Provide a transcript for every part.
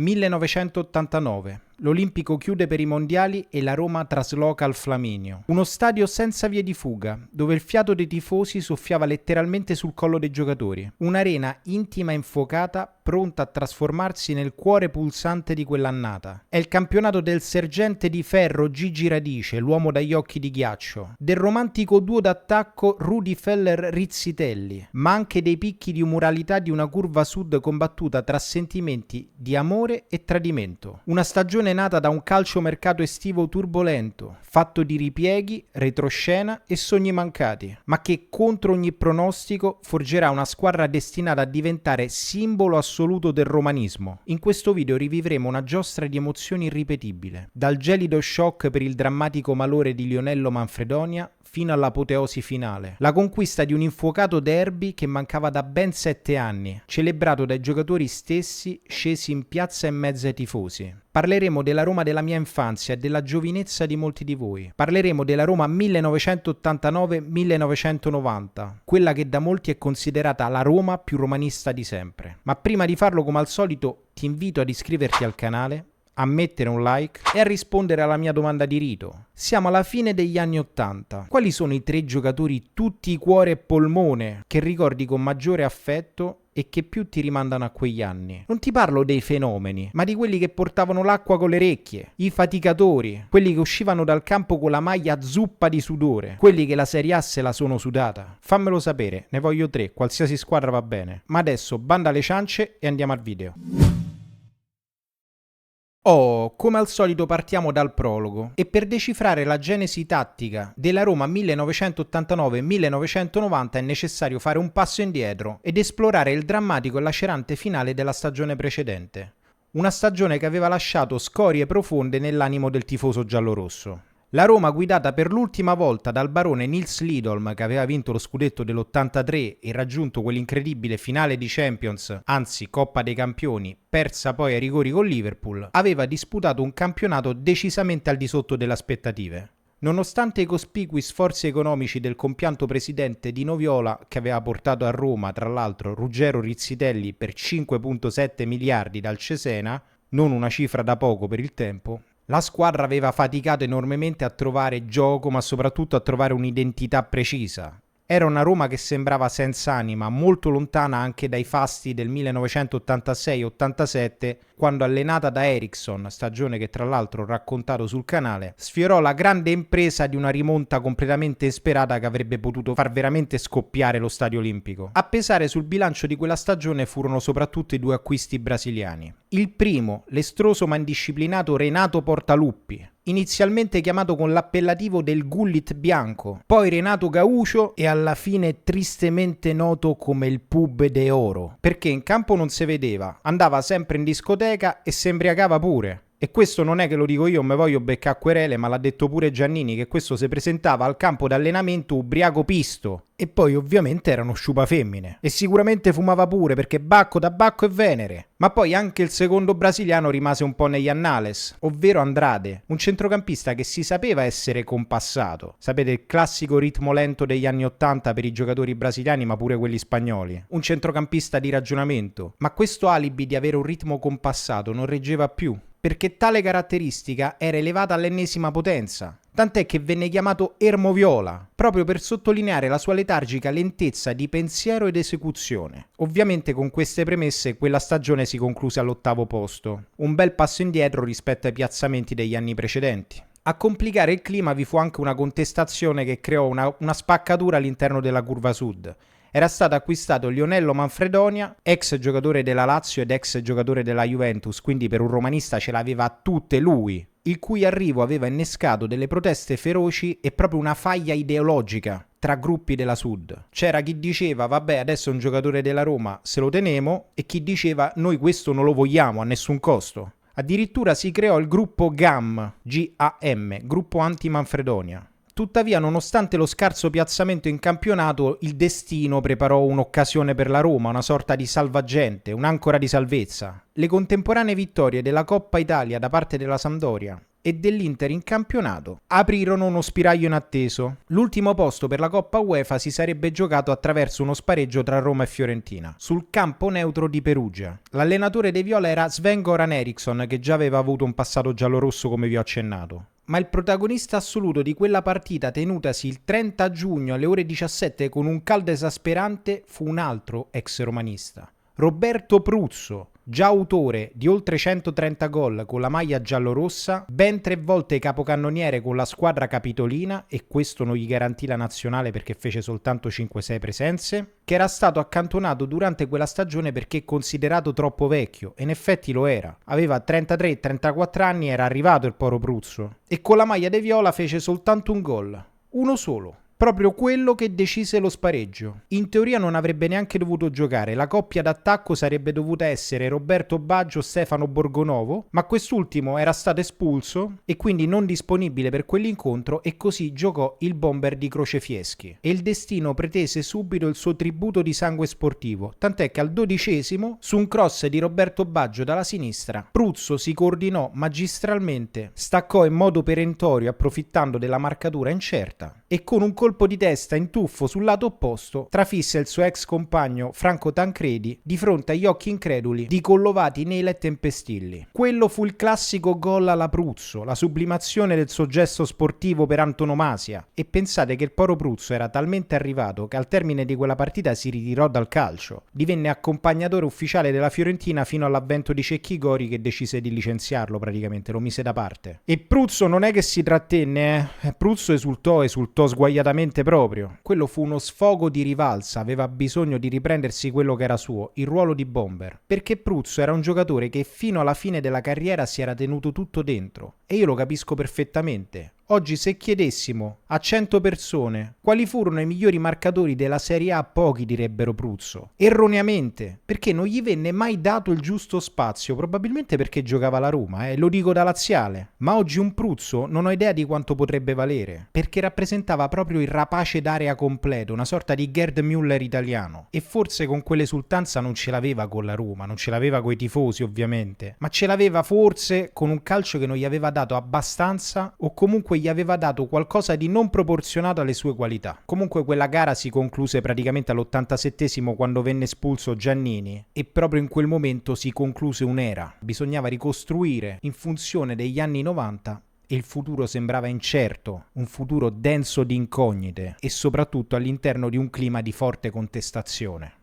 1989. L'Olimpico chiude per i mondiali e la Roma trasloca al Flaminio. Uno stadio senza vie di fuga, dove il fiato dei tifosi soffiava letteralmente sul collo dei giocatori. Un'arena intima e infuocata, pronta a trasformarsi nel cuore pulsante di quell'annata. È il campionato del sergente di ferro Gigi Radice, l'uomo dagli occhi di ghiaccio, del romantico duo d'attacco Rudi Feller-Rizzitelli, ma anche dei picchi di umoralità di una curva sud combattuta tra sentimenti di amore e tradimento. Una stagione nata da un calciomercato estivo turbolento, fatto di ripieghi, retroscena e sogni mancati, ma che contro ogni pronostico forgerà una squadra destinata a diventare simbolo assoluto del romanismo. In questo video rivivremo una giostra di emozioni irripetibile, dal gelido shock per il drammatico malore di Lionello Manfredonia fino all'apoteosi finale, la conquista di un infuocato derby che mancava da ben 7 anni, celebrato dai giocatori stessi scesi in piazza in mezzo ai tifosi. Parleremo della Roma della mia infanzia e della giovinezza di molti di voi. Parleremo della Roma 1989-1990, quella che da molti è considerata la Roma più romanista di sempre. Ma prima di farlo, come al solito, ti invito ad iscriverti al canale, a mettere un like e a rispondere alla mia domanda di rito. Siamo alla fine degli anni '80. Quali sono i 3 giocatori tutti cuore e polmone che ricordi con maggiore affetto e che più ti rimandano a quegli anni? Non ti parlo dei fenomeni, ma di quelli che portavano l'acqua con le orecchie, i faticatori, quelli che uscivano dal campo con la maglia zuppa di sudore, quelli che la Serie A se la sono sudata. Fammelo sapere, ne voglio 3, qualsiasi squadra va bene. Ma adesso banda alle ciance e andiamo al video. Come al solito partiamo dal prologo e per decifrare la genesi tattica della Roma 1989-1990 è necessario fare un passo indietro ed esplorare il drammatico e lacerante finale della stagione precedente. Una stagione che aveva lasciato scorie profonde nell'animo del tifoso giallorosso. La Roma, guidata per l'ultima volta dal barone Nils Lidholm, che aveva vinto lo scudetto dell'83 e raggiunto quell'incredibile finale di Champions, anzi Coppa dei Campioni, persa poi ai rigori con Liverpool, aveva disputato un campionato decisamente al di sotto delle aspettative. Nonostante i cospicui sforzi economici del compianto presidente Dino Viola, che aveva portato a Roma, tra l'altro, Ruggero Rizzitelli per 5,7 miliardi dal Cesena, non una cifra da poco per il tempo, la squadra aveva faticato enormemente a trovare gioco, ma soprattutto a trovare un'identità precisa. Era una Roma che sembrava senza anima, molto lontana anche dai fasti del 1986-87, quando allenata da Eriksson, stagione che tra l'altro ho raccontato sul canale, sfiorò la grande impresa di una rimonta completamente insperata che avrebbe potuto far veramente scoppiare lo Stadio Olimpico. A pesare sul bilancio di quella stagione furono soprattutto i 2 acquisti brasiliani. Il primo, l'estroso ma indisciplinato Renato Portaluppi, inizialmente chiamato con l'appellativo del Gullit bianco, poi Renato Gaucho e alla fine tristemente noto come il Pub de Oro, perché in campo non si vedeva, andava sempre in discoteca e si embriagava pure. E questo non è che lo dico io, me voglio beccare querele, ma l'ha detto pure Giannini, che questo si presentava al campo d'allenamento ubriaco pisto. E poi ovviamente era uno sciupafemmine. E sicuramente fumava pure, perché Bacco, tabacco e Venere. Ma poi anche il secondo brasiliano rimase un po' negli annales, ovvero Andrade, un centrocampista che si sapeva essere compassato. Sapete, il classico ritmo lento degli anni '80 per i giocatori brasiliani, ma pure quelli spagnoli. Un centrocampista di ragionamento. Ma questo alibi di avere un ritmo compassato non reggeva più, perché tale caratteristica era elevata all'ennesima potenza, tant'è che venne chiamato Ermo Viola, proprio per sottolineare la sua letargica lentezza di pensiero ed esecuzione. Ovviamente con queste premesse quella stagione si concluse all'8° posto, un bel passo indietro rispetto ai piazzamenti degli anni precedenti. A complicare il clima vi fu anche una contestazione che creò una spaccatura all'interno della curva sud. Era stato acquistato Lionello Manfredonia, ex giocatore della Lazio ed ex giocatore della Juventus, quindi per un romanista ce l'aveva tutte lui, il cui arrivo aveva innescato delle proteste feroci e proprio una faglia ideologica tra gruppi della Sud. C'era chi diceva vabbè adesso è un giocatore della Roma, se lo tenemo, e chi diceva noi questo non lo vogliamo a nessun costo. Addirittura si creò il gruppo GAM, G-A-M, gruppo anti-Manfredonia. Tuttavia, nonostante lo scarso piazzamento in campionato, il destino preparò un'occasione per la Roma, una sorta di salvagente, un'ancora di salvezza. Le contemporanee vittorie della Coppa Italia da parte della Sampdoria e dell'Inter in campionato aprirono uno spiraglio inatteso. L'ultimo posto per la Coppa UEFA si sarebbe giocato attraverso uno spareggio tra Roma e Fiorentina, sul campo neutro di Perugia. L'allenatore dei Viola era Sven-Goran Eriksson, che già aveva avuto un passato giallorosso come vi ho accennato. Ma il protagonista assoluto di quella partita tenutasi il 30 giugno alle ore 17 con un caldo esasperante fu un altro ex romanista, Roberto Pruzzo, già autore di oltre 130 gol con la maglia giallorossa, ben 3 volte capocannoniere con la squadra capitolina, e questo non gli garantì la nazionale perché fece soltanto 5-6 presenze, che era stato accantonato durante quella stagione perché considerato troppo vecchio, e in effetti lo era. Aveva 33-34 anni, era arrivato il poro Pruzzo, e con la maglia dei Viola fece soltanto un gol, uno solo. Proprio quello che decise lo spareggio. In teoria non avrebbe neanche dovuto giocare, la coppia d'attacco sarebbe dovuta essere Roberto Baggio-Stefano Borgonovo, ma quest'ultimo era stato espulso e quindi non disponibile per quell'incontro, e così giocò il bomber di Crocefieschi. E il destino pretese subito il suo tributo di sangue sportivo, tant'è che al 12°, su un cross di Roberto Baggio dalla sinistra, Pruzzo si coordinò magistralmente, staccò in modo perentorio approfittando della marcatura incerta, e con un colpo di testa in tuffo sul lato opposto trafisse il suo ex compagno Franco Tancredi di fronte agli occhi increduli di Collovati, Nela e Tempestilli. Quello fu il classico gol alla Pruzzo, la sublimazione del suo gesto sportivo per antonomasia, e pensate che il poro Pruzzo era talmente arrivato che al termine di quella partita si ritirò dal calcio, divenne accompagnatore ufficiale della Fiorentina fino all'avvento di Cecchi Gori, che decise di licenziarlo, praticamente lo mise da parte. E Pruzzo non è che si trattenne, Pruzzo esultò sguaiatamente proprio. Quello fu uno sfogo di rivalsa, aveva bisogno di riprendersi quello che era suo, il ruolo di bomber, perché Pruzzo era un giocatore che fino alla fine della carriera si era tenuto tutto dentro, e io lo capisco perfettamente. Oggi se chiedessimo a 100 persone quali furono i migliori marcatori della Serie A, pochi direbbero Pruzzo. Erroneamente, perché non gli venne mai dato il giusto spazio, probabilmente perché giocava alla Roma, lo dico da laziale. Ma oggi un Pruzzo non ho idea di quanto potrebbe valere, perché rappresentava proprio il rapace d'area completo, una sorta di Gerd Müller italiano. E forse con quell'esultanza non ce l'aveva con la Roma, non ce l'aveva coi tifosi ovviamente, ma ce l'aveva forse con un calcio che non gli aveva dato abbastanza, o comunque gli aveva dato qualcosa di non proporzionato alle sue qualità. Comunque quella gara si concluse praticamente all'87° quando venne espulso Giannini, e proprio in quel momento si concluse un'era. Bisognava ricostruire in funzione degli anni 90 e il futuro sembrava incerto, un futuro denso di incognite e soprattutto all'interno di un clima di forte contestazione.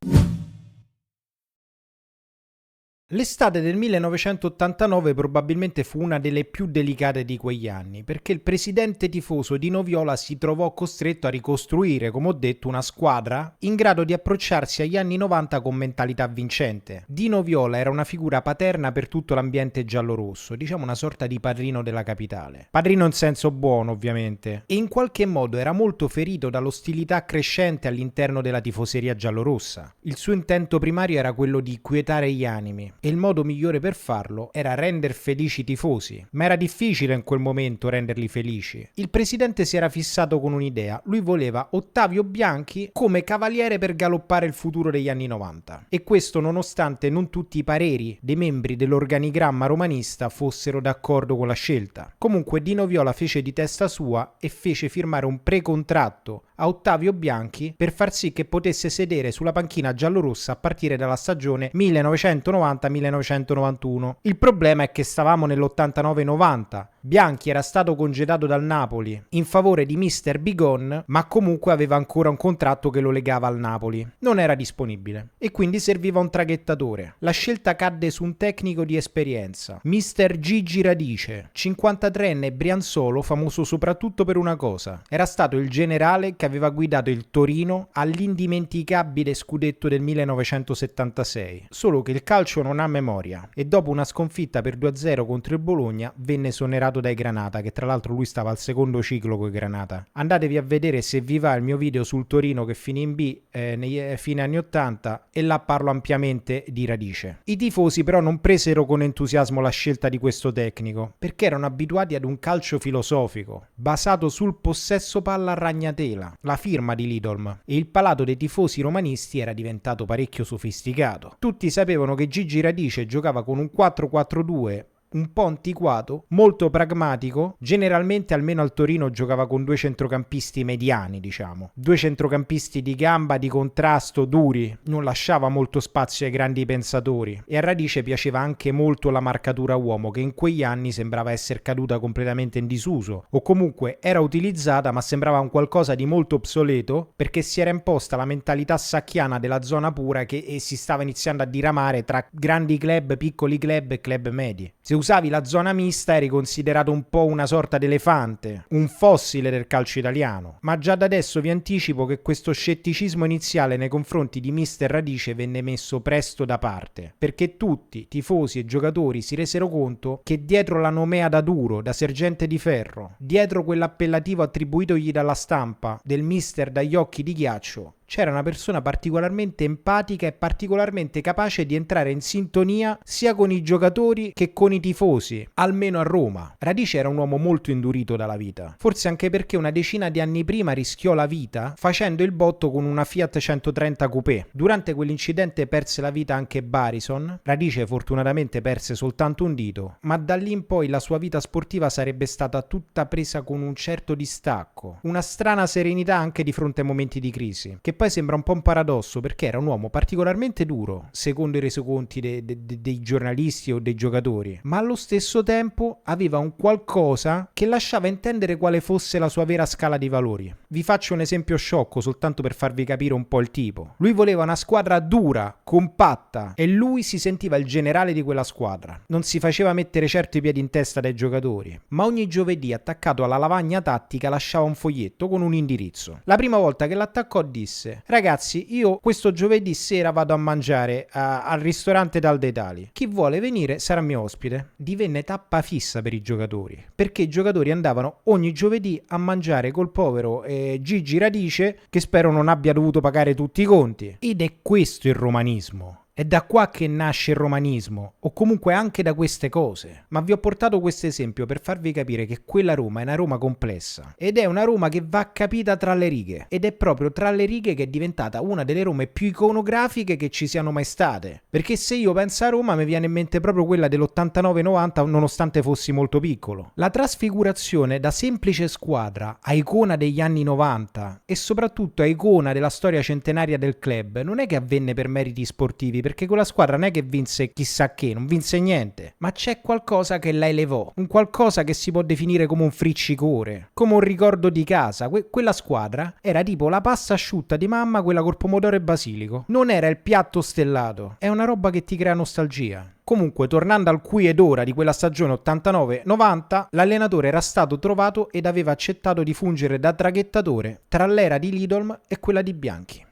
L'estate del 1989 probabilmente fu una delle più delicate di quegli anni, perché il presidente tifoso Dino Viola si trovò costretto a ricostruire, come ho detto, una squadra in grado di approcciarsi agli anni 90 con mentalità vincente. Dino Viola era una figura paterna per tutto l'ambiente giallorosso, diciamo una sorta di padrino della capitale. Padrino in senso buono, ovviamente, e in qualche modo era molto ferito dall'ostilità crescente all'interno della tifoseria giallorossa. Il suo intento primario era quello di quietare gli animi, e il modo migliore per farlo era rendere felici i tifosi, ma era difficile in quel momento renderli felici. Il presidente si era fissato con un'idea: lui voleva Ottavio Bianchi come cavaliere per galoppare il futuro degli anni 90, e questo nonostante non tutti i pareri dei membri dell'organigramma romanista fossero d'accordo con la scelta. Comunque Dino Viola fece di testa sua e fece firmare un precontratto a Ottavio Bianchi per far sì che potesse sedere sulla panchina giallorossa a partire dalla stagione 1990-1991. Il problema è che stavamo nell'89-90. Bianchi era stato congedato dal Napoli in favore di Mister Bigon, ma comunque aveva ancora un contratto che lo legava al Napoli. Non era disponibile e quindi serviva un traghettatore. La scelta cadde su un tecnico di esperienza, Mister Gigi Radice, 53enne brianzolo, famoso soprattutto per una cosa: era stato il generale che aveva guidato il Torino all'indimenticabile scudetto del 1976. Solo che il calcio non ha memoria, e dopo una sconfitta per 2-0 contro il Bologna venne esonerato dai Granata, che tra l'altro lui stava al secondo ciclo coi Granata. Andatevi a vedere, se vi va, il mio video sul Torino che finì in B nei fine anni 80, e là parlo ampiamente di Radice. I tifosi però non presero con entusiasmo la scelta di questo tecnico, perché erano abituati ad un calcio filosofico basato sul possesso palla a ragnatela, la firma di Lidolm, e il palato dei tifosi romanisti era diventato parecchio sofisticato. Tutti sapevano che Gigi Radice giocava con un 4-4-2 un po' antiquato, molto pragmatico. Generalmente almeno al Torino giocava con due centrocampisti mediani, diciamo, due centrocampisti di gamba, di contrasto, duri, non lasciava molto spazio ai grandi pensatori, e a Radice piaceva anche molto la marcatura uomo, che in quegli anni sembrava essere caduta completamente in disuso, o comunque era utilizzata ma sembrava un qualcosa di molto obsoleto, perché si era imposta la mentalità sacchiana della zona pura che si stava iniziando a diramare tra grandi club, piccoli club e club medi. Se usavi la zona mista eri considerato un po' una sorta d'elefante, un fossile del calcio italiano. Ma già da adesso vi anticipo che questo scetticismo iniziale nei confronti di mister Radice venne messo presto da parte, perché tutti, tifosi e giocatori, si resero conto che dietro la nomea da duro, da sergente di ferro, dietro quell'appellativo attribuitogli dalla stampa del mister dagli occhi di ghiaccio, c'era una persona particolarmente empatica e particolarmente capace di entrare in sintonia sia con i giocatori che con i tifosi, almeno a Roma. Radice era un uomo molto indurito dalla vita, forse anche perché una decina di anni prima rischiò la vita facendo il botto con una Fiat 130 Coupé. Durante quell'incidente perse la vita anche Barison. Radice fortunatamente perse soltanto un dito, ma da lì in poi la sua vita sportiva sarebbe stata tutta presa con un certo distacco, una strana serenità anche di fronte ai momenti di crisi, che poi sembra un po' un paradosso, perché era un uomo particolarmente duro, secondo i resoconti dei giornalisti o dei giocatori, ma allo stesso tempo aveva un qualcosa che lasciava intendere quale fosse la sua vera scala di valori. Vi faccio un esempio sciocco soltanto per farvi capire un po' il tipo. Lui voleva una squadra dura, compatta, e lui si sentiva il generale di quella squadra. Non si faceva mettere certo i piedi in testa dai giocatori, ma ogni giovedì attaccato alla lavagna tattica lasciava un foglietto con un indirizzo. La prima volta che l'attaccò disse: ragazzi, io questo giovedì sera vado a mangiare al ristorante Dal Detali. Chi vuole venire sarà mio ospite. Divenne tappa fissa per i giocatori, perché i giocatori andavano ogni giovedì a mangiare col povero Gigi Radice, che spero non abbia dovuto pagare tutti i conti. Ed è questo il romanismo. È da qua che nasce il romanismo, o comunque anche da queste cose. Ma vi ho portato questo esempio per farvi capire che quella Roma è una Roma complessa, ed è una Roma che va capita tra le righe, ed è proprio tra le righe che è diventata una delle Rome più iconografiche che ci siano mai state. Perché se io penso a Roma mi viene in mente proprio quella dell'89-90, nonostante fossi molto piccolo. La trasfigurazione da semplice squadra a icona degli anni 90 e soprattutto a icona della storia centenaria del club non è che avvenne per meriti sportivi, perché quella squadra non è che vinse chissà che, non vinse niente, ma c'è qualcosa che la elevò, un qualcosa che si può definire come un friccicore, come un ricordo di casa. Quella squadra era tipo la pasta asciutta di mamma, quella col pomodoro e basilico, non era il piatto stellato, è una roba che ti crea nostalgia. Comunque, tornando al qui ed ora di quella stagione 89-90, l'allenatore era stato trovato ed aveva accettato di fungere da traghettatore tra l'era di Lidolm e quella di Bianchi.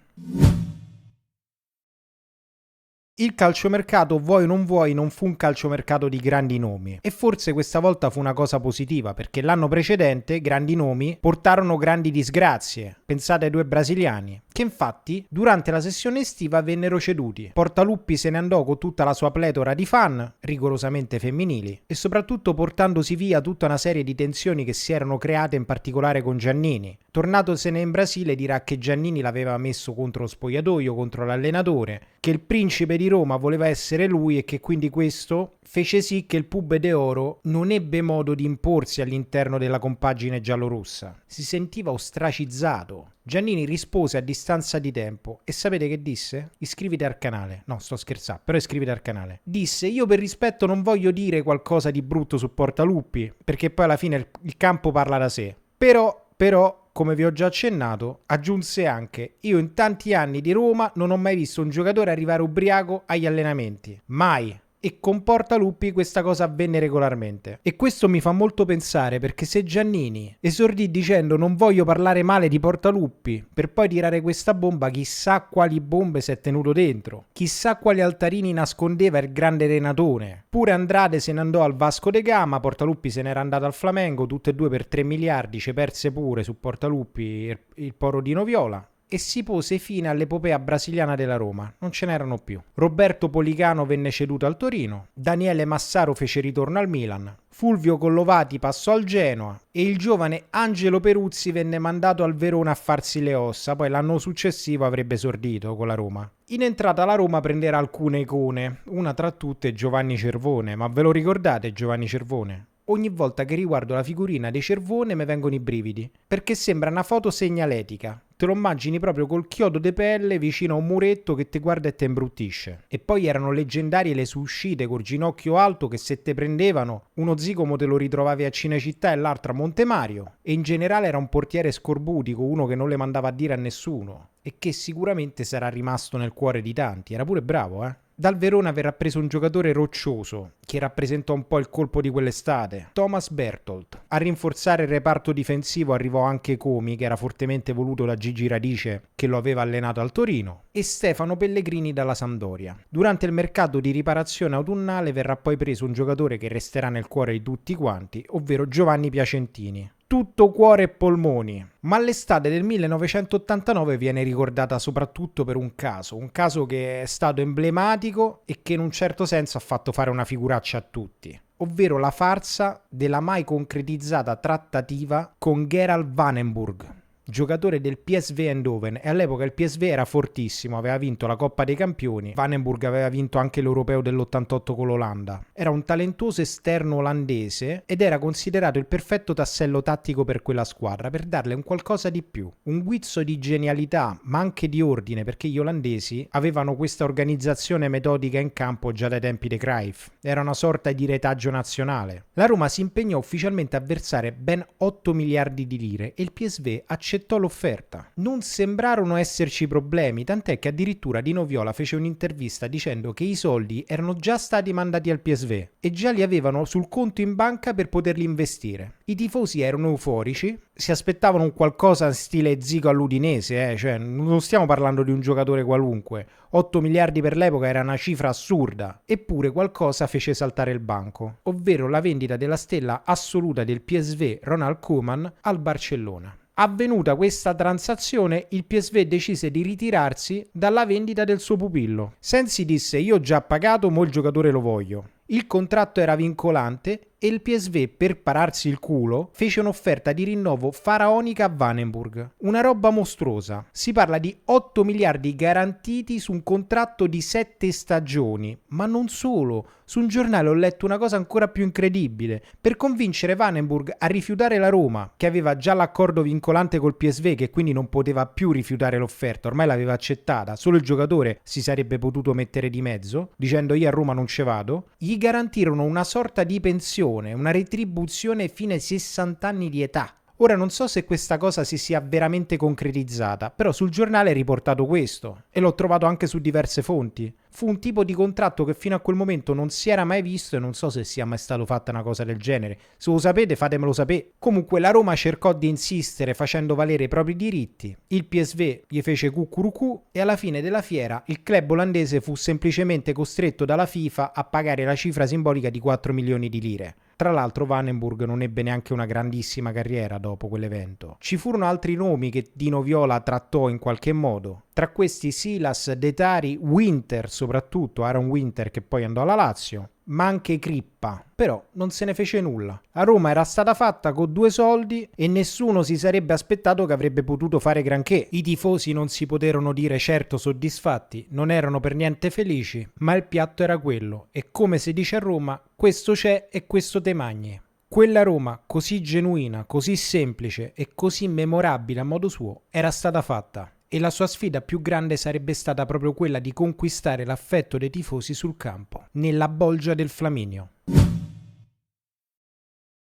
Il calciomercato, vuoi o non vuoi, non fu un calciomercato di grandi nomi, e forse questa volta fu una cosa positiva, perché l'anno precedente grandi nomi portarono grandi disgrazie. Pensate ai due brasiliani, che infatti durante la sessione estiva vennero ceduti. Portaluppi se ne andò con tutta la sua pletora di fan, rigorosamente femminili, e soprattutto portandosi via tutta una serie di tensioni che si erano create in particolare con Giannini. Tornatosene in Brasile dirà che Giannini l'aveva messo contro lo spogliatoio, contro l'allenatore, che il principe di Roma voleva essere lui e che quindi questo fece sì che il Pub de Oro non ebbe modo di imporsi all'interno della compagine giallorossa. Si sentiva ostracizzato. Giannini rispose a distanza di tempo e sapete che disse? Iscriviti al canale. No, sto scherzando, però iscriviti al canale. Disse: io per rispetto non voglio dire qualcosa di brutto su Portaluppi, perché poi alla fine il campo parla da sé. Però, come vi ho già accennato, aggiunse anche: io in tanti anni di Roma non ho mai visto un giocatore arrivare ubriaco agli allenamenti. Mai. E con Portaluppi questa cosa avvenne regolarmente. E questo mi fa molto pensare, perché se Giannini esordì dicendo non voglio parlare male di Portaluppi, per poi tirare questa bomba, chissà quali bombe si è tenuto dentro. Chissà quali altarini nascondeva il grande Renatone. Pure Andrade se ne andò al Vasco de Gama, Portaluppi se n'era andato al Flamengo, tutte e due per 3 miliardi, ci perse pure su Portaluppi il poro di Noviola. E si pose fine all'epopea brasiliana della Roma, non ce n'erano più. Roberto Policano venne ceduto al Torino, Daniele Massaro fece ritorno al Milan, Fulvio Collovati passò al Genoa e il giovane Angelo Peruzzi venne mandato al Verona a farsi le ossa, poi l'anno successivo avrebbe esordito con la Roma. In entrata la Roma prenderà alcune icone, una tra tutte Giovanni Cervone, ma ve lo ricordate Giovanni Cervone? Ogni volta che riguardo la figurina di Cervone mi vengono i brividi, perché sembra una foto segnaletica. Te lo immagini proprio col chiodo de pelle vicino a un muretto che ti guarda e te imbruttisce. E poi erano leggendarie le sue uscite col ginocchio alto che se te prendevano, uno zigomo te lo ritrovavi a Cinecittà e l'altro a Montemario. E in generale era un portiere scorbutico, uno che non le mandava a dire a nessuno. E che sicuramente sarà rimasto nel cuore di tanti. Era pure bravo, eh? Dal Verona verrà preso un giocatore roccioso, che rappresentò un po' il colpo di quell'estate, Thomas Berthold. A rinforzare il reparto difensivo arrivò anche Comi, che era fortemente voluto da Gigi Radice, che lo aveva allenato al Torino, e Stefano Pellegrini dalla Sampdoria. Durante il mercato di riparazione autunnale verrà poi preso un giocatore che resterà nel cuore di tutti quanti, ovvero Giovanni Piacentini. Tutto cuore e polmoni, ma l'estate del 1989 viene ricordata soprattutto per un caso che è stato emblematico e che in un certo senso ha fatto fare una figuraccia a tutti, ovvero la farsa della mai concretizzata trattativa con Gerald Vandenburg, giocatore del PSV Eindhoven, e all'epoca il PSV era fortissimo, aveva vinto la Coppa dei Campioni, Vandenburg aveva vinto anche l'Europeo dell'88 con l'Olanda. Era un talentuoso esterno olandese ed era considerato il perfetto tassello tattico per quella squadra, per darle un qualcosa di più, un guizzo di genialità, ma anche di ordine, perché gli olandesi avevano questa organizzazione metodica in campo già dai tempi di Cruyff. Era una sorta di retaggio nazionale. La Roma si impegnò ufficialmente a versare ben 8 miliardi di lire e il PSV accettò l'offerta. Non sembrarono esserci problemi, tant'è che addirittura Dino Viola fece un'intervista dicendo che i soldi erano già stati mandati al PSV e già li avevano sul conto in banca per poterli investire. I tifosi erano euforici, si aspettavano un qualcosa stile Zico all'Udinese, cioè non stiamo parlando di un giocatore qualunque. 8 miliardi per l'epoca era una cifra assurda, eppure qualcosa fece saltare il banco, ovvero la vendita della stella assoluta del PSV Ronald Koeman al Barcellona. Avvenuta questa transazione, il PSV decise di ritirarsi dalla vendita del suo pupillo. Sensi disse: io ho già pagato, mo il giocatore lo voglio. Il contratto era vincolante e il PSV, per pararsi il culo, fece un'offerta di rinnovo faraonica a Vandenburg. Una roba mostruosa. Si parla di 8 miliardi garantiti su un contratto di 7 stagioni. Ma non solo. Su un giornale ho letto una cosa ancora più incredibile. Per convincere Vandenburg a rifiutare la Roma, che aveva già l'accordo vincolante col PSV, che quindi non poteva più rifiutare l'offerta, ormai l'aveva accettata, solo il giocatore si sarebbe potuto mettere di mezzo, dicendo io a Roma non ce vado, gli garantirono una sorta di pensione, una retribuzione fino ai 60 anni di età. Ora non so se questa cosa si sia veramente concretizzata, però sul giornale è riportato questo e l'ho trovato anche su diverse fonti. Fu un tipo di contratto che fino a quel momento non si era mai visto e non so se sia mai stato fatta una cosa del genere. Se lo sapete fatemelo sapere. Comunque la Roma cercò di insistere facendo valere i propri diritti, il PSV gli fece cucurucù e alla fine della fiera il club olandese fu semplicemente costretto dalla FIFA a pagare la cifra simbolica di 4 milioni di lire. Tra l'altro Vandenburg non ebbe neanche una grandissima carriera dopo quell'evento. Ci furono altri nomi che Dino Viola trattò in qualche modo. Tra questi Silas, Detari, Winter soprattutto, Aaron Winter che poi andò alla Lazio, ma anche Crippa. Però non se ne fece nulla. A Roma era stata fatta con 2 soldi e nessuno si sarebbe aspettato che avrebbe potuto fare granché. I tifosi non si poterono dire certo soddisfatti, non erano per niente felici, ma il piatto era quello e come si dice a Roma, questo c'è e questo te magni. Quella Roma, così genuina, così semplice e così memorabile a modo suo, era stata fatta. E la sua sfida più grande sarebbe stata proprio quella di conquistare l'affetto dei tifosi sul campo, nella bolgia del Flaminio.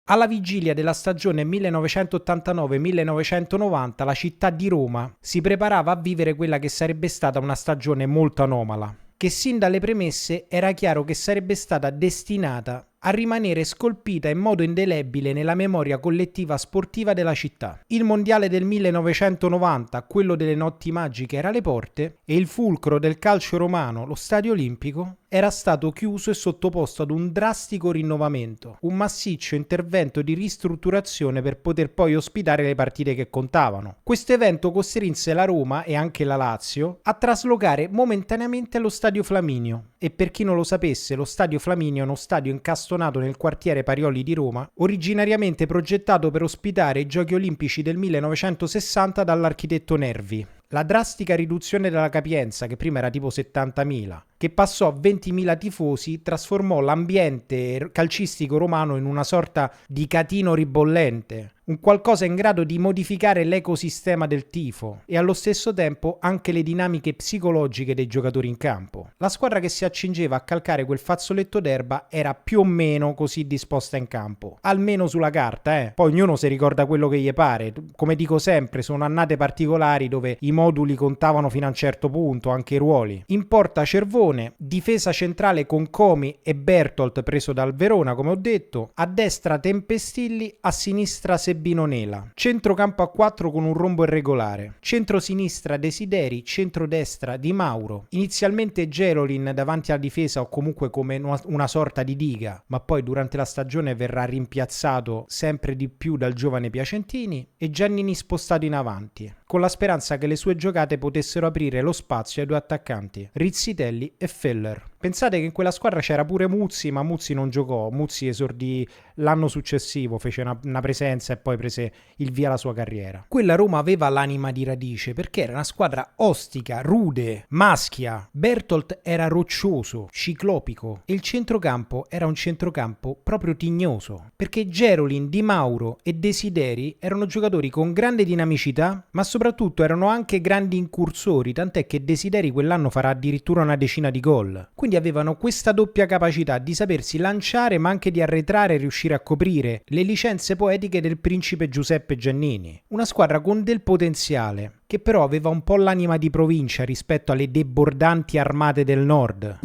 Alla vigilia della stagione 1989-1990 la città di Roma si preparava a vivere quella che sarebbe stata una stagione molto anomala, che sin dalle premesse era chiaro che sarebbe stata destinata a rimanere scolpita in modo indelebile nella memoria collettiva sportiva della città. Il mondiale del 1990, quello delle notti magiche, era alle porte e il fulcro del calcio romano, lo Stadio Olimpico, era stato chiuso e sottoposto ad un drastico rinnovamento, un massiccio intervento di ristrutturazione per poter poi ospitare le partite che contavano. Questo evento costrinse la Roma e anche la Lazio a traslocare momentaneamente allo Stadio Flaminio E per chi non lo sapesse, lo Stadio Flaminio è uno stadio incastonato nel quartiere Parioli di Roma, originariamente progettato per ospitare i Giochi Olimpici del 1960 dall'architetto Nervi. La drastica riduzione della capienza, che prima era tipo 70.000, che passò a 20.000 tifosi, trasformò l'ambiente calcistico romano in una sorta di catino ribollente, un qualcosa in grado di modificare l'ecosistema del tifo e allo stesso tempo anche le dinamiche psicologiche dei giocatori in campo. La squadra che si accingeva a calcare quel fazzoletto d'erba era più o meno così disposta in campo, almeno sulla carta, Poi ognuno si ricorda quello che gli pare. Come dico sempre, sono annate particolari dove i moduli contavano fino a un certo punto, anche i ruoli. In porta Cervone, difesa centrale con Comi e Bertolt preso dal Verona, come ho detto, a destra Tempestilli, a sinistra Sebino Nela, centrocampo a 4 con un rombo irregolare, centro-sinistra Desideri, centro-destra Di Mauro, inizialmente Gerolin davanti alla difesa o comunque come una sorta di diga, ma poi durante la stagione verrà rimpiazzato sempre di più dal giovane Piacentini e Giannini spostato in avanti, con la speranza che le sue giocate potessero aprire lo spazio ai due attaccanti, Rizzitelli e Feller. Pensate che in quella squadra c'era pure Muzzi, ma Muzzi non giocò. Muzzi esordì l'anno successivo, fece una presenza e poi prese il via la sua carriera. Quella Roma aveva l'anima di Radice perché era una squadra ostica, rude, maschia. Bertolt era roccioso, ciclopico e il centrocampo era un centrocampo proprio tignoso, perché Gerolin, Di Mauro e Desideri erano giocatori con grande dinamicità, ma soprattutto erano anche grandi incursori, tant'è che Desideri quell'anno farà addirittura una decina di gol. Quindi avevano questa doppia capacità di sapersi lanciare ma anche di arretrare e riuscire a coprire le licenze poetiche del principe Giuseppe Giannini. Una squadra con del potenziale, che però aveva un po' l'anima di provincia rispetto alle debordanti armate del nord.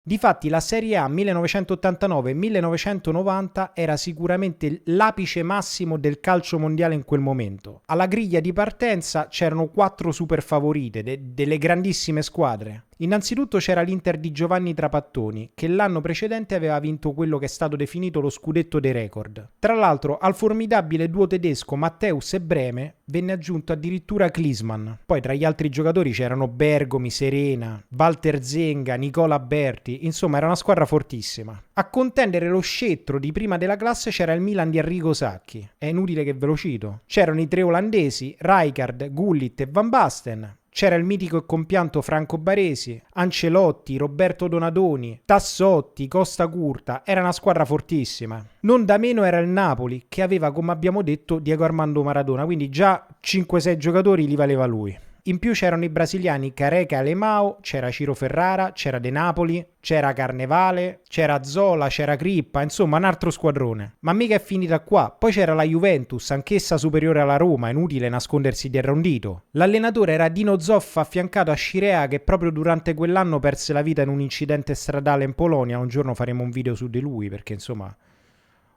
Difatti la Serie A 1989-1990 era sicuramente l'apice massimo del calcio mondiale in quel momento. Alla griglia di partenza c'erano 4 super favorite, delle grandissime squadre. Innanzitutto c'era l'Inter di Giovanni Trapattoni, che l'anno precedente aveva vinto quello che è stato definito lo scudetto dei record. Tra l'altro al formidabile duo tedesco Matthäus e Breme venne aggiunto addirittura Klinsmann. Poi tra gli altri giocatori c'erano Bergomi, Serena, Walter Zenga, Nicola Berti, insomma era una squadra fortissima. A contendere lo scettro di prima della classe c'era il Milan di Arrigo Sacchi, è inutile che ve lo cito. C'erano i tre olandesi, Rijkaard, Gullit e Van Basten. C'era il mitico e compianto Franco Baresi, Ancelotti, Roberto Donadoni, Tassotti, Costa Curta. Era una squadra fortissima. Non da meno era il Napoli, che aveva, come abbiamo detto, Diego Armando Maradona, quindi già 5-6 giocatori li valeva lui. In più c'erano i brasiliani Careca e Alemao, c'era Ciro Ferrara, c'era De Napoli, c'era Carnevale, c'era Zola, c'era Crippa, insomma un altro squadrone. Ma mica è finita qua, poi c'era la Juventus, anch'essa superiore alla Roma, inutile nascondersi dietro un dito. L'allenatore era Dino Zoffa affiancato a Scirea che proprio durante quell'anno perse la vita in un incidente stradale in Polonia, un giorno faremo un video su di lui perché insomma...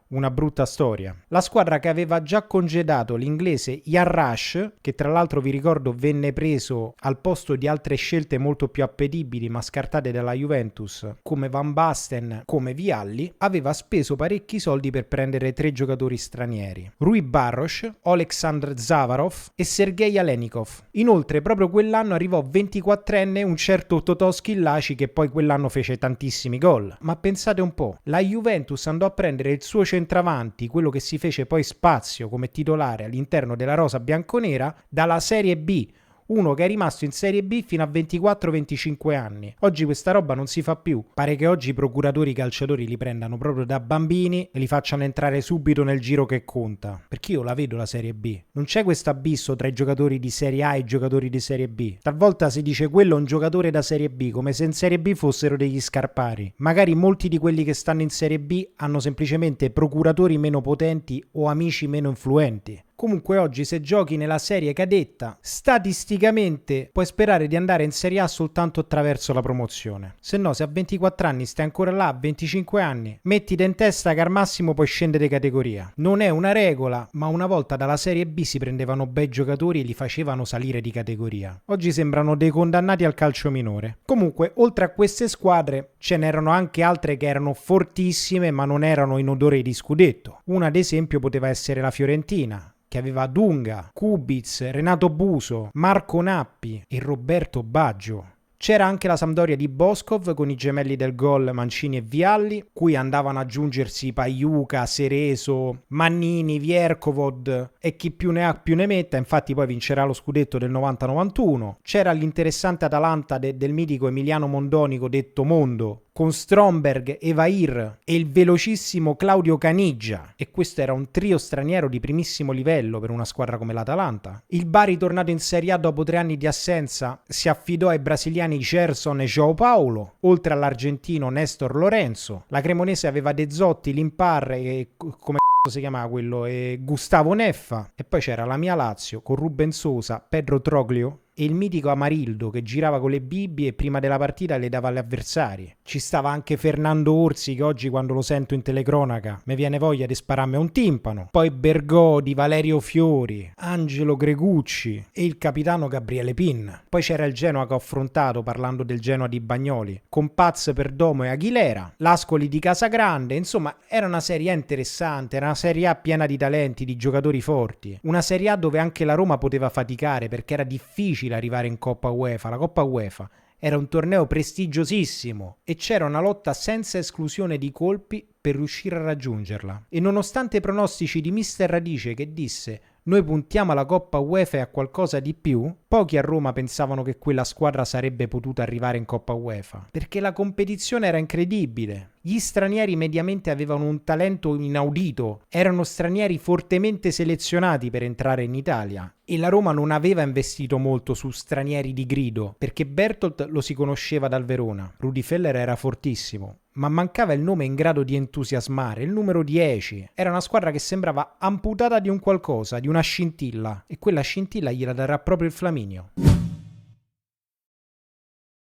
una brutta storia. La squadra che aveva già congedato l'inglese Jan Rush, che tra l'altro vi ricordo venne preso al posto di altre scelte molto più appetibili ma scartate dalla Juventus, come Van Basten, come Vialli, aveva speso parecchi soldi per prendere 3 giocatori stranieri: Rui Barros, Oleksandr Zavarov e Sergei Alenikov. Inoltre proprio quell'anno arrivò 24enne un certo Totò Schillaci che poi quell'anno fece tantissimi gol. Ma pensate un po', la Juventus andò a prendere il suo centravanti, quello che si fece poi spazio come titolare all'interno della rosa bianconera, dalla Serie B, uno che è rimasto in Serie B fino a 24-25 anni. Oggi questa roba non si fa più. Pare che oggi i procuratori calciatori li prendano proprio da bambini e li facciano entrare subito nel giro che conta. Perché io la vedo la Serie B. Non c'è questo abisso tra i giocatori di Serie A e i giocatori di Serie B. Talvolta si dice quello è un giocatore da Serie B, come se in Serie B fossero degli scarpari. Magari molti di quelli che stanno in Serie B hanno semplicemente procuratori meno potenti o amici meno influenti. Comunque oggi se giochi nella serie cadetta, statisticamente puoi sperare di andare in Serie A soltanto attraverso la promozione. Se no, se a 24 anni stai ancora là, a 25 anni, mettiti in testa che al massimo puoi scendere di categoria. Non è una regola, ma una volta dalla Serie B si prendevano bei giocatori e li facevano salire di categoria. Oggi sembrano dei condannati al calcio minore. Comunque, oltre a queste squadre, ce n'erano anche altre che erano fortissime ma non erano in odore di scudetto. Una ad esempio poteva essere la Fiorentina, che aveva Dunga, Kubic, Renato Buso, Marco Nappi e Roberto Baggio. C'era anche la Sampdoria di Boskov con i gemelli del gol Mancini e Vialli, cui andavano ad aggiungersi Pagliuca, Cereso, Mannini, Vierkovod e chi più ne ha più ne metta. Infatti poi vincerà lo scudetto del 90-91. C'era l'interessante Atalanta del mitico Emiliano Mondonico detto Mondo, con Stromberg, Evair e il velocissimo Claudio Caniggia, e questo era un trio straniero di primissimo livello per una squadra come l'Atalanta. Il Bari, tornato in Serie A dopo 3 anni di assenza, si affidò ai brasiliani Gerson e João Paulo, oltre all'argentino Nestor Lorenzo. La Cremonese aveva De Zotti, Limpar e come si chiamava quello, e Gustavo Neffa, e poi c'era la mia Lazio con Ruben Sosa, Pedro Troglio e il mitico Amarildo che girava con le Bibbie e prima della partita le dava agli avversari. Ci stava anche Fernando Orsi che oggi quando lo sento in telecronaca mi viene voglia di spararmi un timpano. Poi Bergodi, Valerio Fiori, Angelo Gregucci e il capitano Gabriele Pin. Poi c'era il Genoa che ho affrontato parlando del Genoa di Bagnoli, con Paz, Perdomo e Aguilera, l'Ascoli di Casagrande. Insomma, era una Serie A interessante, era una Serie A piena di talenti, di giocatori forti. Una Serie A dove anche la Roma poteva faticare perché era difficile arrivare in Coppa UEFA. La Coppa UEFA era un torneo prestigiosissimo e c'era una lotta senza esclusione di colpi per riuscire a raggiungerla. E nonostante i pronostici di Mister Radice che disse noi puntiamo alla Coppa UEFA e a qualcosa di più, pochi a Roma pensavano che quella squadra sarebbe potuta arrivare in Coppa UEFA, perché la competizione era incredibile. Gli stranieri mediamente avevano un talento inaudito, erano stranieri fortemente selezionati per entrare in Italia e la Roma non aveva investito molto su stranieri di grido, perché Bertolt lo si conosceva dal Verona, Rudi Feller era fortissimo, ma mancava il nome in grado di entusiasmare, il numero 10. Era una squadra che sembrava amputata di un qualcosa, di una scintilla, e quella scintilla gliela darà proprio il Flaminio.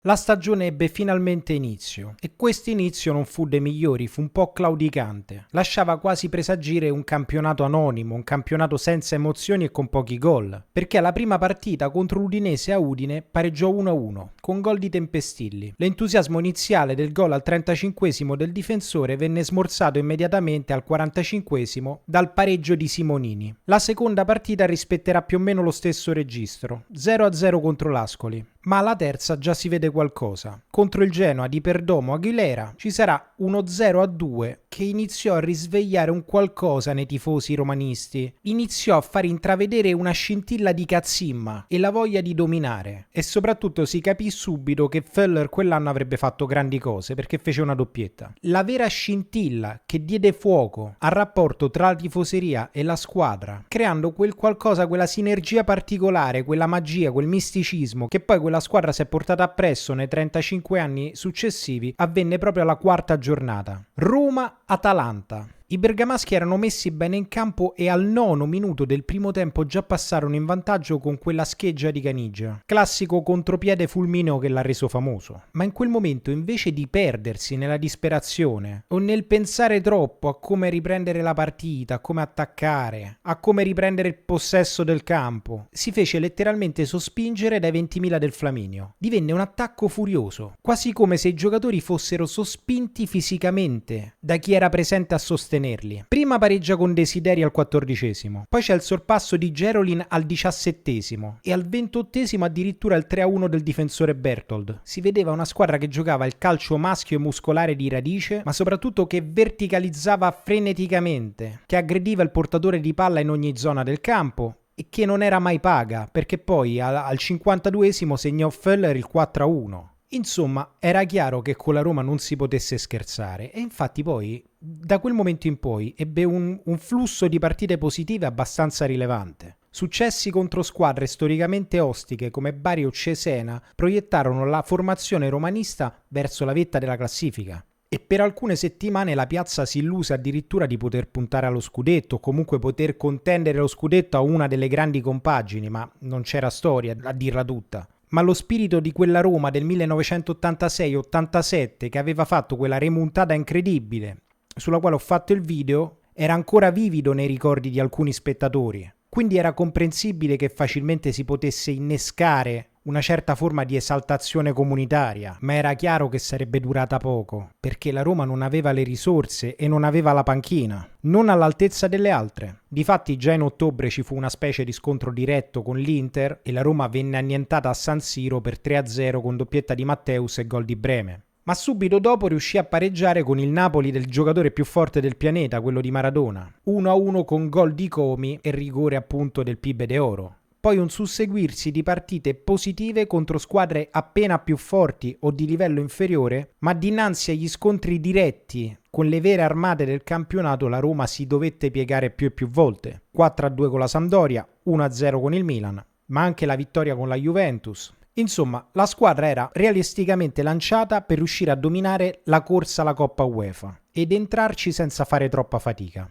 La stagione ebbe finalmente inizio e questo inizio non fu dei migliori, fu un po' claudicante. Lasciava quasi presagire un campionato anonimo, un campionato senza emozioni e con pochi gol, perché alla prima partita contro l'Udinese a Udine pareggiò 1-1 con gol di Tempestilli. L'entusiasmo iniziale del gol al 35esimo del difensore venne smorzato immediatamente al 45esimo dal pareggio di Simonini. La seconda partita rispetterà più o meno lo stesso registro, 0-0 contro l'Ascoli. Ma alla terza già si vede qualcosa. Contro il Genoa di Perdomo Aguilera ci sarà uno 0-2 che iniziò a risvegliare un qualcosa nei tifosi romanisti. Iniziò a far intravedere una scintilla di cazzimma e la voglia di dominare. E soprattutto si capì subito che Feller quell'anno avrebbe fatto grandi cose perché fece una doppietta. La vera scintilla che diede fuoco al rapporto tra la tifoseria e la squadra, creando quel qualcosa, quella sinergia particolare, quella magia, quel misticismo che poi la squadra si è portata appresso nei 35 anni successivi, avvenne proprio alla quarta giornata. Roma-Atalanta. I bergamaschi erano messi bene in campo e al 9° minuto del primo tempo già passarono in vantaggio con quella scheggia di Caniggia, classico contropiede fulmineo che l'ha reso famoso. Ma in quel momento, invece di perdersi nella disperazione o nel pensare troppo a come riprendere la partita, a come attaccare, a come riprendere il possesso del campo, si fece letteralmente sospingere dai 20.000 del Flaminio. Divenne un attacco furioso, quasi come se i giocatori fossero sospinti fisicamente da chi era presente a sostenerli. Prima pareggia con Desideri al 14esimo, poi c'è il sorpasso di Gerolin al 17esimo e al 28esimo addirittura il 3-1 del difensore Berthold. Si vedeva una squadra che giocava il calcio maschio e muscolare di Radice, ma soprattutto che verticalizzava freneticamente, che aggrediva il portatore di palla in ogni zona del campo e che non era mai paga, perché poi al 52esimo segnò Feller il 4-1. Insomma, era chiaro che con la Roma non si potesse scherzare e infatti poi, da quel momento in poi, ebbe un flusso di partite positive abbastanza rilevante. Successi contro squadre storicamente ostiche come Bari o Cesena proiettarono la formazione romanista verso la vetta della classifica. E per alcune settimane la piazza si illuse addirittura di poter puntare allo scudetto o comunque poter contendere lo scudetto a una delle grandi compagini, ma non c'era storia a dirla tutta. Ma lo spirito di quella Roma del 1986-87 che aveva fatto quella remontata incredibile, sulla quale ho fatto il video, era ancora vivido nei ricordi di alcuni spettatori. Quindi era comprensibile che facilmente si potesse innescare una certa forma di esaltazione comunitaria, ma era chiaro che sarebbe durata poco, perché la Roma non aveva le risorse e non aveva la panchina, non all'altezza delle altre. Difatti già in ottobre ci fu una specie di scontro diretto con l'Inter e la Roma venne annientata a San Siro per 3-0 con doppietta di Matteus e gol di Breme. Ma subito dopo riuscì a pareggiare con il Napoli del giocatore più forte del pianeta, quello di Maradona, 1-1 con gol di Comi e rigore appunto del Pibe de Oro. Poi un susseguirsi di partite positive contro squadre appena più forti o di livello inferiore, ma dinanzi agli scontri diretti con le vere armate del campionato la Roma si dovette piegare più e più volte. 4-2 con la Sampdoria, 1-0 con il Milan, ma anche la vittoria con la Juventus. Insomma, la squadra era realisticamente lanciata per riuscire a dominare la corsa alla Coppa UEFA ed entrarci senza fare troppa fatica.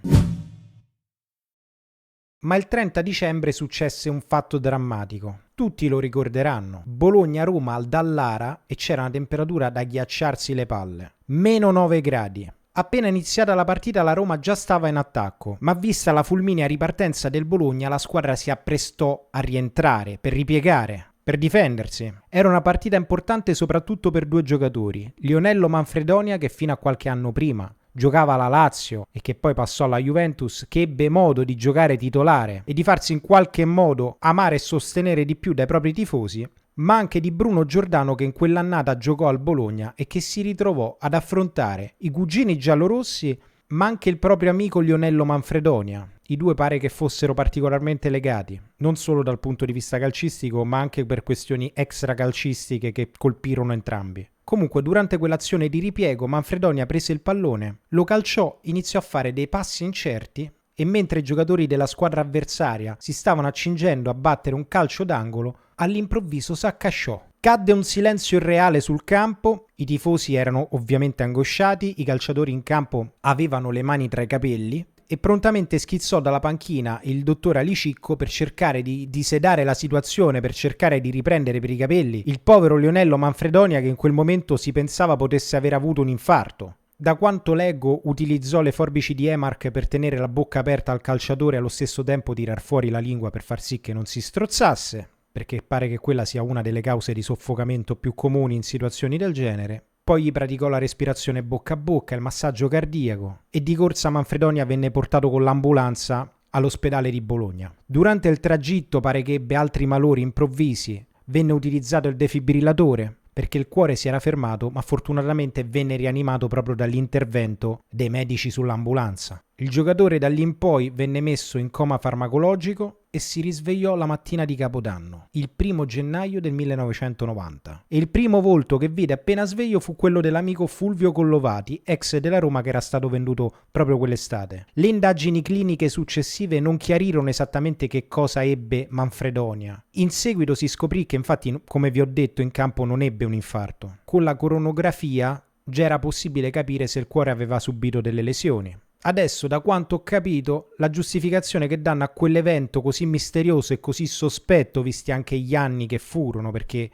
Ma il 30 dicembre successe un fatto drammatico. Tutti lo ricorderanno. Bologna-Roma al Dallara e c'era una temperatura da ghiacciarsi le palle. -9 gradi. Appena iniziata la partita la Roma già stava in attacco, ma vista la fulminea ripartenza del Bologna la squadra si apprestò a rientrare, per ripiegare, per difendersi. Era una partita importante soprattutto per due giocatori, Lionello Manfredonia che fino a qualche anno prima giocava alla Lazio e che poi passò alla Juventus, che ebbe modo di giocare titolare e di farsi in qualche modo amare e sostenere di più dai propri tifosi, ma anche di Bruno Giordano che in quell'annata giocò al Bologna e che si ritrovò ad affrontare i cugini giallorossi ma anche il proprio amico Lionello Manfredonia. I due pare che fossero particolarmente legati, non solo dal punto di vista calcistico ma anche per questioni extracalcistiche che colpirono entrambi. Comunque durante quell'azione di ripiego Manfredonia prese il pallone, lo calciò, iniziò a fare dei passi incerti e mentre i giocatori della squadra avversaria si stavano accingendo a battere un calcio d'angolo, all'improvviso s'accasciò. Cadde un silenzio irreale sul campo, i tifosi erano ovviamente angosciati, i calciatori in campo avevano le mani tra i capelli e prontamente schizzò dalla panchina il dottor Alicicco per cercare di sedare la situazione, per cercare di riprendere per i capelli il povero Lionello Manfredonia che in quel momento si pensava potesse aver avuto un infarto. Da quanto leggo utilizzò le forbici di Emark per tenere la bocca aperta al calciatore e allo stesso tempo tirar fuori la lingua per far sì che non si strozzasse, perché pare che quella sia una delle cause di soffocamento più comuni in situazioni del genere. Poi gli praticò la respirazione bocca a bocca, il massaggio cardiaco e di corsa Manfredonia venne portato con l'ambulanza all'ospedale di Bologna. Durante il tragitto pare che ebbe altri malori improvvisi, venne utilizzato il defibrillatore perché il cuore si era fermato, ma fortunatamente venne rianimato proprio dall'intervento dei medici sull'ambulanza. Il giocatore da lì in poi venne messo in coma farmacologico e si risvegliò la mattina di Capodanno, il 1 gennaio del 1990. E il primo volto che vide appena sveglio fu quello dell'amico Fulvio Collovati, ex della Roma che era stato venduto proprio quell'estate. Le indagini cliniche successive non chiarirono esattamente che cosa ebbe Manfredonia. In seguito si scoprì che infatti, come vi ho detto, in campo non ebbe un infarto. Con la coronografia già era possibile capire se il cuore aveva subito delle lesioni. Adesso, da quanto ho capito, la giustificazione che danno a quell'evento così misterioso e così sospetto, visti anche gli anni che furono, perché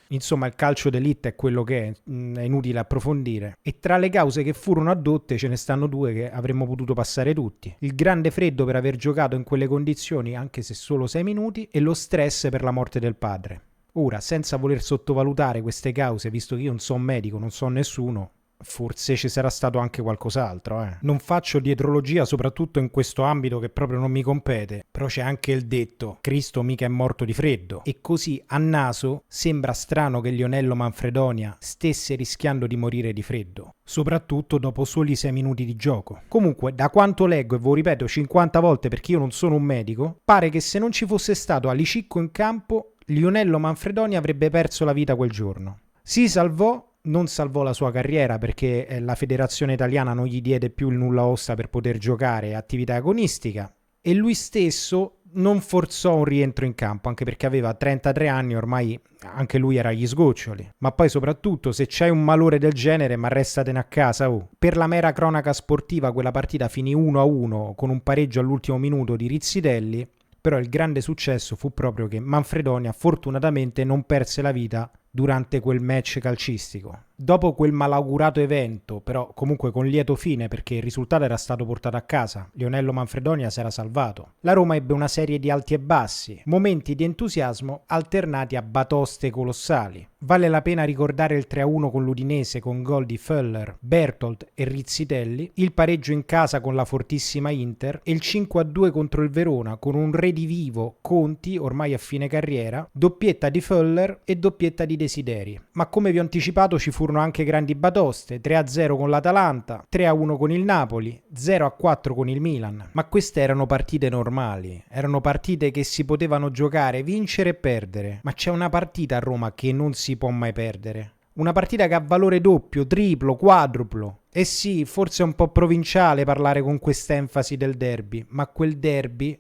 insomma il calcio d'élite è quello che è inutile approfondire, e tra le cause che furono addotte ce ne stanno due che avremmo potuto passare tutti: il grande freddo per aver giocato in quelle condizioni, anche se solo 6 minuti, e lo stress per la morte del padre. Ora, senza voler sottovalutare queste cause, visto che io non sono medico, non so nessuno, forse ci sarà stato anche qualcos'altro, Non faccio dietrologia, soprattutto in questo ambito che proprio non mi compete, però c'è anche il detto: Cristo mica è morto di freddo. E così a naso sembra strano che Lionello Manfredonia stesse rischiando di morire di freddo, soprattutto dopo soli 6 minuti di gioco. Comunque, da quanto leggo, e ve lo ripeto 50 volte perché io non sono un medico, pare che se non ci fosse stato Alicicco in campo, Lionello Manfredonia avrebbe perso la vita quel giorno. Si salvò, non salvò la sua carriera perché la federazione italiana non gli diede più il nulla osta per poter giocare attività agonistica e lui stesso non forzò un rientro in campo, anche perché aveva 33 anni, ormai anche lui era agli sgoccioli. Ma poi soprattutto, se c'hai un malore del genere, ma restatene a casa. Per la mera cronaca sportiva quella partita finì 1-1 con un pareggio all'ultimo minuto di Rizzitelli, però il grande successo fu proprio che Manfredonia fortunatamente non perse la vita durante quel match calcistico. Dopo quel malaugurato evento, però comunque con lieto fine perché il risultato era stato portato a casa, Lionello Manfredonia si era salvato. La Roma ebbe una serie di alti e bassi, momenti di entusiasmo alternati a batoste colossali. Vale la pena ricordare il 3-1 con l'Udinese con gol di Föller, Bertolt e Rizzitelli, il pareggio in casa con la fortissima Inter e il 5-2 contro il Verona con un redivivo Conti ormai a fine carriera, doppietta di Föller e doppietta di Desideri. Ma come vi ho anticipato ci furono anche grandi batoste, 3-0 con l'Atalanta, 3-1 con il Napoli, 0-4 con il Milan. Ma queste erano partite normali, erano partite che si potevano giocare, vincere e perdere. Ma c'è una partita a Roma che non si può mai perdere. Una partita che ha valore doppio, triplo, quadruplo. E sì, forse è un po' provinciale parlare con quest'enfasi del derby, ma quel derby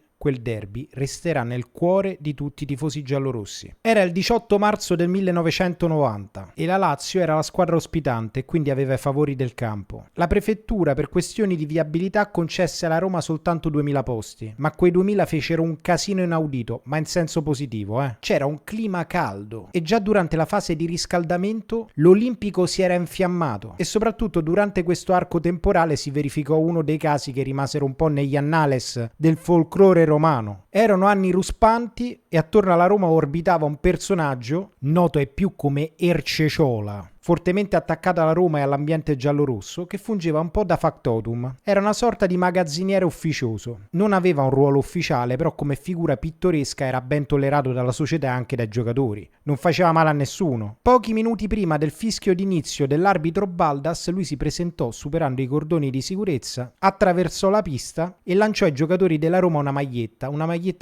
resterà nel cuore di tutti i tifosi giallorossi. Era il 18 marzo del 1990 e la Lazio era la squadra ospitante e quindi aveva i favori del campo. La prefettura per questioni di viabilità concesse alla Roma soltanto 2000 posti, ma quei 2000 fecero un casino inaudito, ma in senso positivo, C'era un clima caldo e già durante la fase di riscaldamento l'Olimpico si era infiammato e soprattutto durante questo arco temporale si verificò uno dei casi che rimasero un po' negli annales del folklore romano. Erano anni ruspanti e attorno alla Roma orbitava un personaggio noto ai più come Erceciola, fortemente attaccata alla Roma e all'ambiente giallorosso, che fungeva un po' da factotum. Era una sorta di magazziniere ufficioso. Non aveva un ruolo ufficiale, però come figura pittoresca era ben tollerato dalla società e anche dai giocatori. Non faceva male a nessuno. Pochi minuti prima del fischio d'inizio dell'arbitro Baldas, lui si presentò superando i cordoni di sicurezza, attraversò la pista e lanciò ai giocatori della Roma una maglietta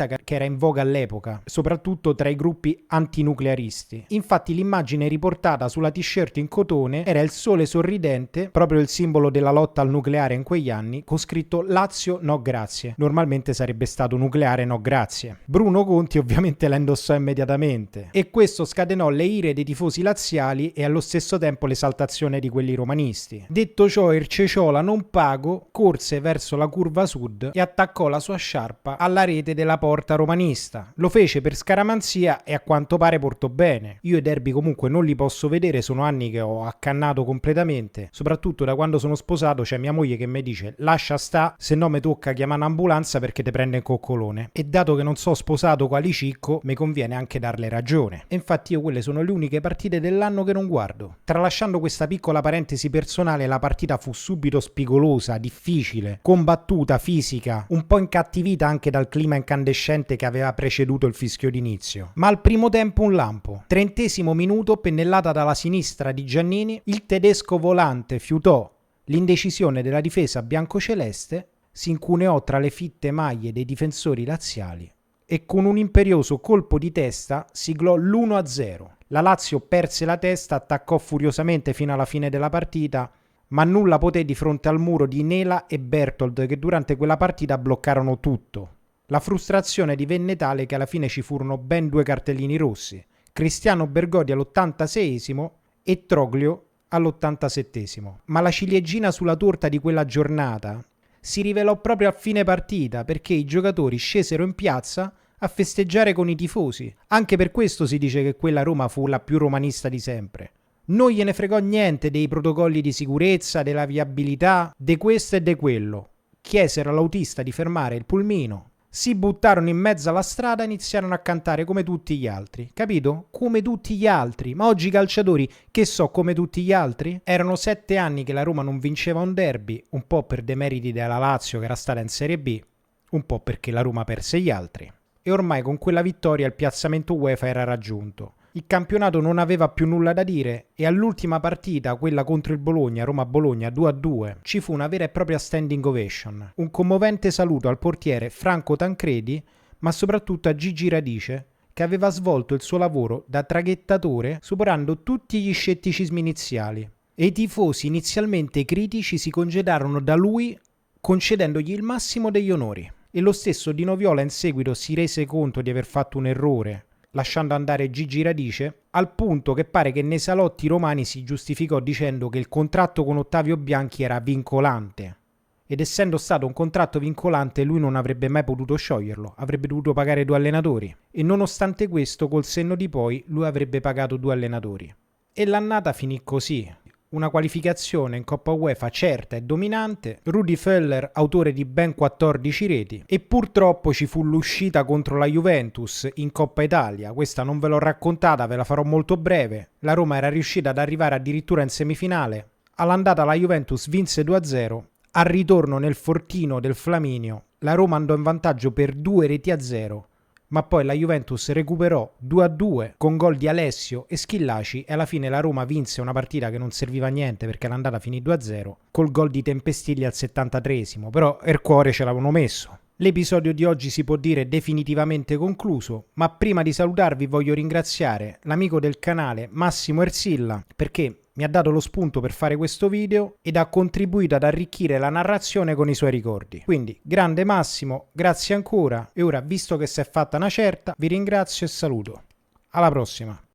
che era in voga all'epoca, soprattutto tra i gruppi antinuclearisti. Infatti l'immagine riportata sulla t-shirt in cotone era il sole sorridente, proprio il simbolo della lotta al nucleare in quegli anni, con scritto Lazio no grazie. Normalmente sarebbe stato nucleare no grazie. Bruno Conti ovviamente la indossò immediatamente e questo scatenò le ire dei tifosi laziali e allo stesso tempo l'esaltazione di quelli romanisti. Detto ciò, Erceciola non pago corse verso la curva sud e attaccò la sua sciarpa alla rete della porta romanista. Lo fece per scaramanzia e a quanto pare portò bene. Io i derby comunque non li posso vedere, sono anni che ho accannato completamente, soprattutto da quando sono sposato. C'è mia moglie che mi dice lascia sta, se no mi tocca chiamare un'ambulanza perché te prende il coccolone, e dato che non so sposato quali cicco mi conviene anche darle ragione. E infatti io quelle sono le uniche partite dell'anno che non guardo. Tralasciando questa piccola parentesi personale, la partita fu subito spigolosa, difficile, combattuta, fisica, un po' incattivita anche dal clima incandescente che aveva preceduto il fischio d'inizio. Ma al primo tempo un lampo. 30° minuto, pennellata dalla sinistra di Giannini, il tedesco volante fiutò l'indecisione della difesa biancoceleste, si incuneò tra le fitte maglie dei difensori laziali e con un imperioso colpo di testa siglò l'1-0. La Lazio perse la testa, attaccò furiosamente fino alla fine della partita, ma nulla poté di fronte al muro di Nela e Bertolt che durante quella partita bloccarono tutto. La frustrazione divenne tale che alla fine ci furono ben 2 cartellini rossi, Cristiano Bergodi all'86esimo e Troglio all'87esimo. Ma la ciliegina sulla torta di quella giornata si rivelò proprio a fine partita, perché i giocatori scesero in piazza a festeggiare con i tifosi. Anche per questo si dice che quella Roma fu la più romanista di sempre. Non gliene fregò niente dei protocolli di sicurezza, della viabilità, de questo e de quello. Chiesero all'autista di fermare il pulmino, si buttarono in mezzo alla strada e iniziarono a cantare come tutti gli altri. Capito? Come tutti gli altri. Ma oggi i calciatori, che so, come tutti gli altri? Erano 7 anni che la Roma non vinceva un derby, un po' per demeriti della Lazio che era stata in Serie B, un po' perché la Roma perse gli altri. E ormai con quella vittoria il piazzamento UEFA era raggiunto. Il campionato non aveva più nulla da dire e all'ultima partita, quella contro il Bologna, Roma-Bologna 2-2, ci fu una vera e propria standing ovation. Un commovente saluto al portiere Franco Tancredi, ma soprattutto a Gigi Radice, che aveva svolto il suo lavoro da traghettatore superando tutti gli scetticismi iniziali. E i tifosi inizialmente critici si congedarono da lui concedendogli il massimo degli onori. E lo stesso Dino Viola in seguito si rese conto di aver fatto un errore, lasciando andare Gigi Radice, al punto che pare che nei salotti romani si giustificò dicendo che il contratto con Ottavio Bianchi era vincolante. Ed essendo stato un contratto vincolante lui non avrebbe mai potuto scioglierlo, avrebbe dovuto pagare 2 allenatori. E nonostante questo, col senno di poi, lui avrebbe pagato 2 allenatori. E l'annata finì così. una qualificazione in Coppa UEFA certa e dominante, Rudi Völler autore di ben 14 reti e purtroppo ci fu l'uscita contro la Juventus in Coppa Italia. Questa non ve l'ho raccontata, ve la farò molto breve. La Roma era riuscita ad arrivare addirittura in semifinale. All'andata la Juventus vinse 2-0, al ritorno nel fortino del Flaminio la Roma andò in vantaggio per 2-0, ma poi la Juventus recuperò 2-2 con gol di Alessio e Schillaci e alla fine la Roma vinse una partita che non serviva a niente perché l'andata finì 2-0 col gol di Tempestilli al 73esimo, però il cuore ce l'avevano messo. L'episodio di oggi si può dire definitivamente concluso, ma prima di salutarvi voglio ringraziare l'amico del canale Massimo Ersilla perché mi ha dato lo spunto per fare questo video ed ha contribuito ad arricchire la narrazione con i suoi ricordi. Quindi, grande Massimo, grazie ancora e ora, visto che si è fatta una certa, vi ringrazio e saluto. Alla prossima!